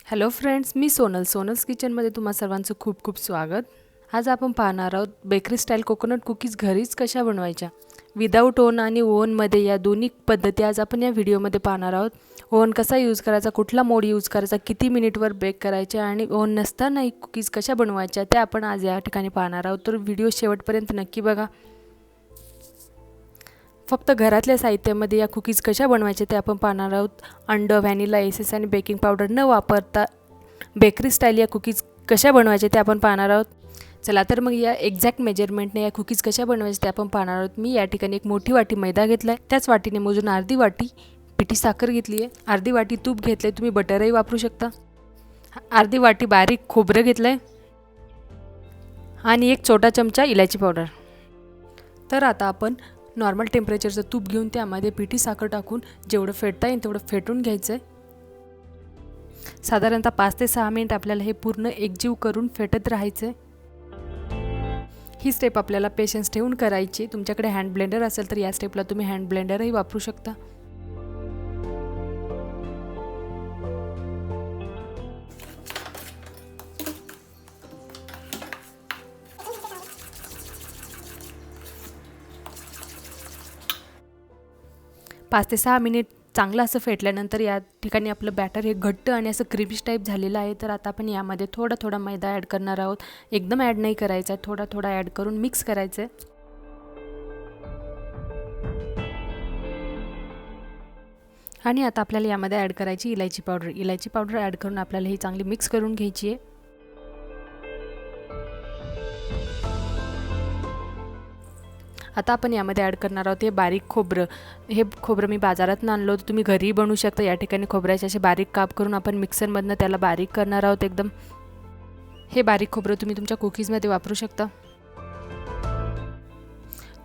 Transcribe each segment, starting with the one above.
Hello friends, मी सोनल्स किचनमध्ये तुम्हा सर्वांचं खूप खूप स्वागत. आज आपण पाहणार आहोत बेकरी स्टाईल कोकोनट कुकीज घरीच कशा बनवायच्या. विदाऊट ओव्हन आणि ओव्हनमध्ये या दोन्ही पद्धती आज आपण या व्हिडिओमध्ये पाहणार आहोत. ओव्हन कसा यूज करायचा, कुठला मोड यूज करायचा, किती मिनिटवर बेक करायचे आणि ओव्हन नसतानाही कुकीज कशा बनवायच्या ते आपण आज या ठिकाणी पाहणार आहोत. तर व्हिडिओ शेवटपर्यंत नक्की बघा. फक्त घरातल्या साहित्यामध्ये या कुकीज कशा बनवायचे ते आपण पाहणार आहोत. अंड, व्हॅनिला एसेन्स आणि बेकिंग पावडर न वापरता बेकरी स्टाईल या कुकीज कशा बनवायचे ते आपण पाहणार आहोत. चला तर मग या एक्झॅक्ट मेजरमेंटने या कुकीज कशा बनवायचे ते आपण पाहणार आहोत. मी या ठिकाणी एक मोठी वाटी मैदा घेतला आहे. त्याच वाटीने मोजून अर्धी वाटी पिठी साखर घेतली आहे. अर्धी वाटी तूप घेतले, तुम्ही बटरही वापरू शकता. अर्धी वाटी बारीक खोबरं घेतलं आहे आणि एक छोटा चमचा इलायची पावडर. तर आता आपण नॉर्मल टेम्परेचरचं तूप घेऊन त्यामध्ये पिठी साखर टाकून जेवढं फेटता येईल तेवढं फेटून घ्यायचं आहे. साधारणतः 5 ते 6 मिनिट आपल्याला हे पूर्ण एकजीव करून फेटत राहायचं आहे. ही स्टेप आपल्याला पेशन्स ठेवून करायची. तुमच्याकडे हँड ब्लेंडर असेल तर या स्टेपला तुम्ही हँड ब्लेंडरही वापरू शकता. पाच ते 6 मिनिट चांगलं असं फेटल्यानंतर या ठिकाणी आपलं बॅटर हे घट्ट आणि असं क्रीमिश टाईप झालेलं आहे. तर आता आपण यामध्ये थोडा मैदा ॲड करणार आहोत. एकदम ॲड नाही करायचा आहे, थोडा ॲड करून मिक्स करायचं आहे. आणि आता आपल्याला यामध्ये ॲड करायची इलायची पावडर ॲड करून आपल्याला ही चांगली मिक्स करून घ्यायची आहे. आता आपण यामध्ये ॲड करणार आहोत हे बारीक खोबरं. हे खोबरं मी बाजारातून आणलं होतं, तुम्ही घरीही बनवू शकता. या ठिकाणी खोबऱ्याचे असे बारीक काप करून आपण मिक्सरमधनं त्याला बारीक करणार आहोत एकदम. हे बारीक खोबरं तुम्ही तुमच्या कुकीजमध्ये वापरू शकता.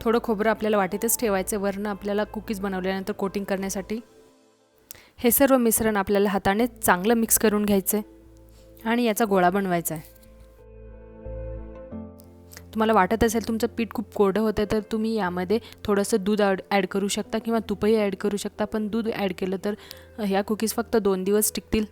थोडं खोबरं आपल्याला वाटीतच ठेवायचं वरनं आपल्याला कुकीज बनवल्यानंतर कोटिंग करण्यासाठी. हे सर्व मिश्रण आपल्याला हाताने चांगलं मिक्स करून घ्यायचं आहे आणि याचा गोळा बनवायचा आहे. तुम्हाला वाटत असेल तुमचं पीठ खूप कोरडं होतं तर तुम्ही यामध्ये थोडंसं दूध ॲड करू शकता किंवा तूपही ॲड करू शकता. पण दूध ॲड केलं तर ह्या कुकीज फक्त 2 दिवस टिकतील.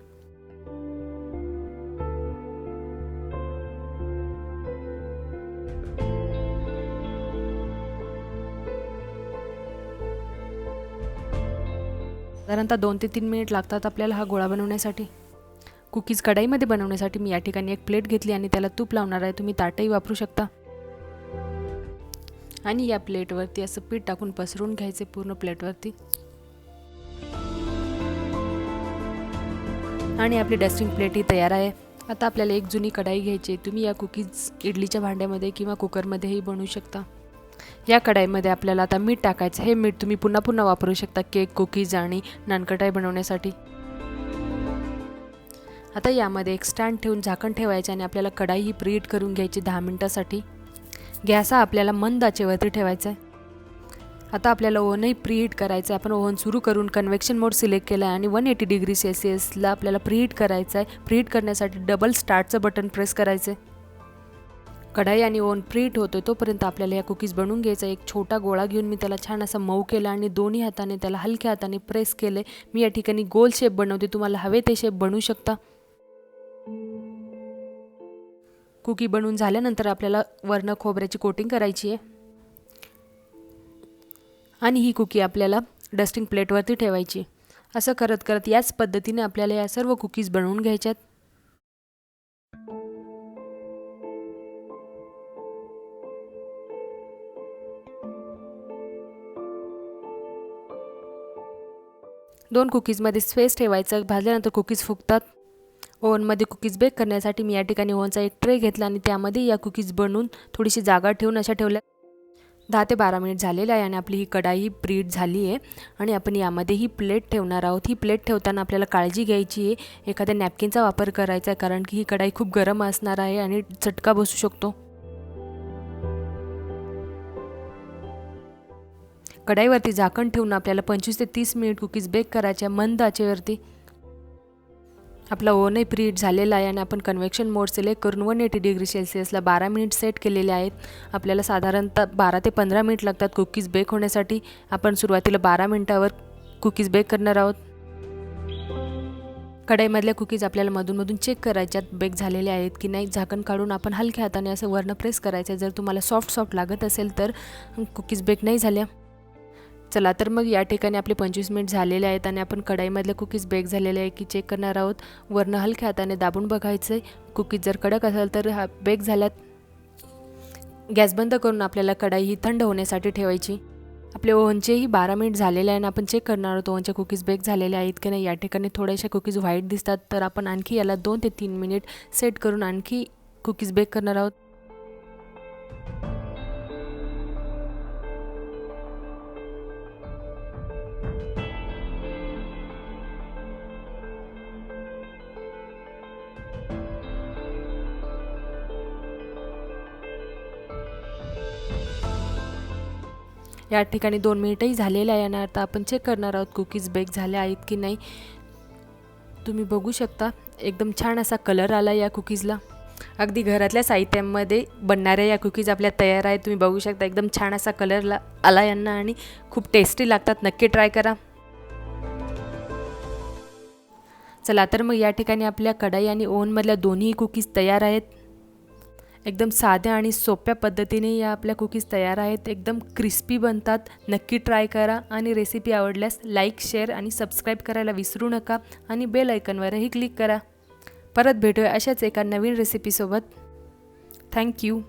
साधारणतः 2 ते 3 मिनिट लागतात आपल्याला हा गोळा बनवण्यासाठी. कुकीज कढाईमध्ये बनवण्यासाठी मी या ठिकाणी एक प्लेट घेतली आणि त्याला तूप लावणार आहे. तुम्ही ताटही वापरू शकता. आणि या प्लेटवरती असं पीठ टाकून पसरून घ्यायचे पूर्ण प्लेटवरती. आणि आपली डस्टिंग प्लेट ही तयार आहे. आता आपल्याला एक जुनी कढाई घ्यायची. तुम्ही या कुकीज इडलीच्या भांड्यामध्ये किंवा कुकरमध्येही बनवू शकता. या कढाईमध्ये आपल्याला आता मीठ टाकायचं. हे मीठ तुम्ही पुन्हा वापरू शकता केक, कुकीज आणि नानकटाई बनवण्यासाठी. आता यामध्ये एक स्टँड ठेवून झाकण ठेवायचे आणि आपल्याला कढाई ही प्रीहीट करून घ्यायची 10 मिनिटासाठी. गॅस हा आपल्याला मंद आचेवरती ठेवायचा आहे. आता आपल्याला ओव्हनही प्रीहीट करायचं आहे. आपण ओव्हन सुरू करून कन्व्हेक्शन मोड सिलेक्ट केला आहे आणि 180 डिग्री सेल्सिअसला आपल्याला प्रीहीट करायचं आहे. प्रीहीट करण्यासाठी डबल स्टार्टचं बटन प्रेस करायचं आहे. कढाई आणि ओव्हन प्रीहीट होतो तोपर्यंत आपल्याला या कुकीज बनवून घ्यायचा. एक छोटा गोळा घेऊन मी त्याला छान असा मऊ केला आणि दोन्ही हाताने त्याला हलक्या हाताने प्रेस केले. मी या ठिकाणी गोल शेप बनवते, तुम्हाला हवे ते शेप बनवू शकता. कुकी बनवून झाल्यानंतर आपल्याला वरनं खोबऱ्याची कोटिंग करायची आहे आणि ही कुकी आपल्याला डस्टिंग प्लेटवरती ठेवायची. असं करत याच पद्धतीने आपल्याला या सर्व कुकीज बनवून घ्यायच्यात. दोन कुकीजमध्ये स्पेस ठेवायचं. भाजल्यानंतर कुकीज फुगतात. ओव्हनमध्ये कुकीज बेक करण्यासाठी मी या ठिकाणी ओव्हनचा एक ट्रे घेतला आणि त्यामध्ये या कुकीज बनवून थोडीशी जागा ठेवून अशा ठेवल्या. 10 ते 12 मिनिट झालेले आहे आणि आपली ही कढाई ही प्रीहीट झाली आहे. आणि आपण यामध्ये ही प्लेट ठेवणार आहोत. ही प्लेट ठेवताना आपल्याला काळजी घ्यायची आहे. एखाद्या नॅपकिनचा वापर करायचा आहे कारण की ही कढाई खूप गरम असणार आहे आणि चटका बसू शकतो. कढाईवरती झाकण ठेवून आपल्याला 25 ते 30 मिनिट कुकीज बेक करायच्या मंद आचेवरती. आपला ओव्हनही प्रीहीट झालेला आहे आणि आपण कन्व्हेक्शन मोड सिलेक्ट करून 180 डिग्री सेल्सिअसला 12 मिनिट सेट केलेले आहेत. आपल्याला साधारणतः 12 ते 15 मिनिट लागतात कुकीज बेक होण्यासाठी. आपण सुरुवातीला 12 मिनिटावर कुकीज बेक करणार आहोत. कढईमधल्या कुकीज आपल्याला मधून चेक करायच्यात बेक झालेले आहेत की नाही. झाकण काढून आपण हलक्या हाताने असं वरनं प्रेस करायचं. जर तुम्हाला सॉफ्ट लागत असेल तर कुकीज बेक नाही झाल्या. चला तर मग या ठिकाणी आपले 25 मिनिट झालेले आहेत आणि आपण कढईमधले कुकीज बेक झालेले आहे की चेक करणार आहोत. वरनं हलक्या हाताने दाबून बघायचं आहे. कुकीज जर कडक असेल तर बेक झाल्यात. गॅस बंद करून आपल्याला कढई ही थंड होण्यासाठी ठेवायची. आपले ओव्हनचेही 12 मिनिट झालेले आहे आणि आपण चेक करणार आहोत ओव्हनचे कुकीज बेक झालेले आहेत की नाही. या ठिकाणी थोड्याशा कुकीज व्हाईट दिसतात, तर आपण आणखी याला 2 ते 3 मिनिट सेट करून आणखी कुकीज बेक करणार आहोत. या ठिकाणी 2 मिनिटही झालेले आहे आणि आता आपण चेक करणार आहोत कुकीज बेक झाल्या आहेत की नाही. तुम्ही बघू शकता एकदम छान असा कलर आला या कुकीजला. अगदी घरातल्या साहित्यामध्ये बनणाऱ्या या कुकीज आपल्या तयार आहेत. तुम्ही बघू शकता एकदम छान असा कलर आला यांना आणि खूप टेस्टी लागतात. नक्की ट्राय करा. चला तर मग या ठिकाणी आपल्या कढई आणि ओव्हनमधल्या दोन्ही कुकीज तयार आहेत. एकदम साध्या आणि सोप्या पद्धतीने या आपल्या कुकीज तयार आहेत. एकदम क्रिस्पी बनतात. नक्की ट्राय करा आणि रेसिपी आवडल्यास लाईक, शेअर आणि सबस्क्राईब करायला विसरू नका आणि बेल आयकॉनवरही क्लिक करा. परत भेटूया अशाच एका नवीन रेसिपीसोबत. थँक्यू.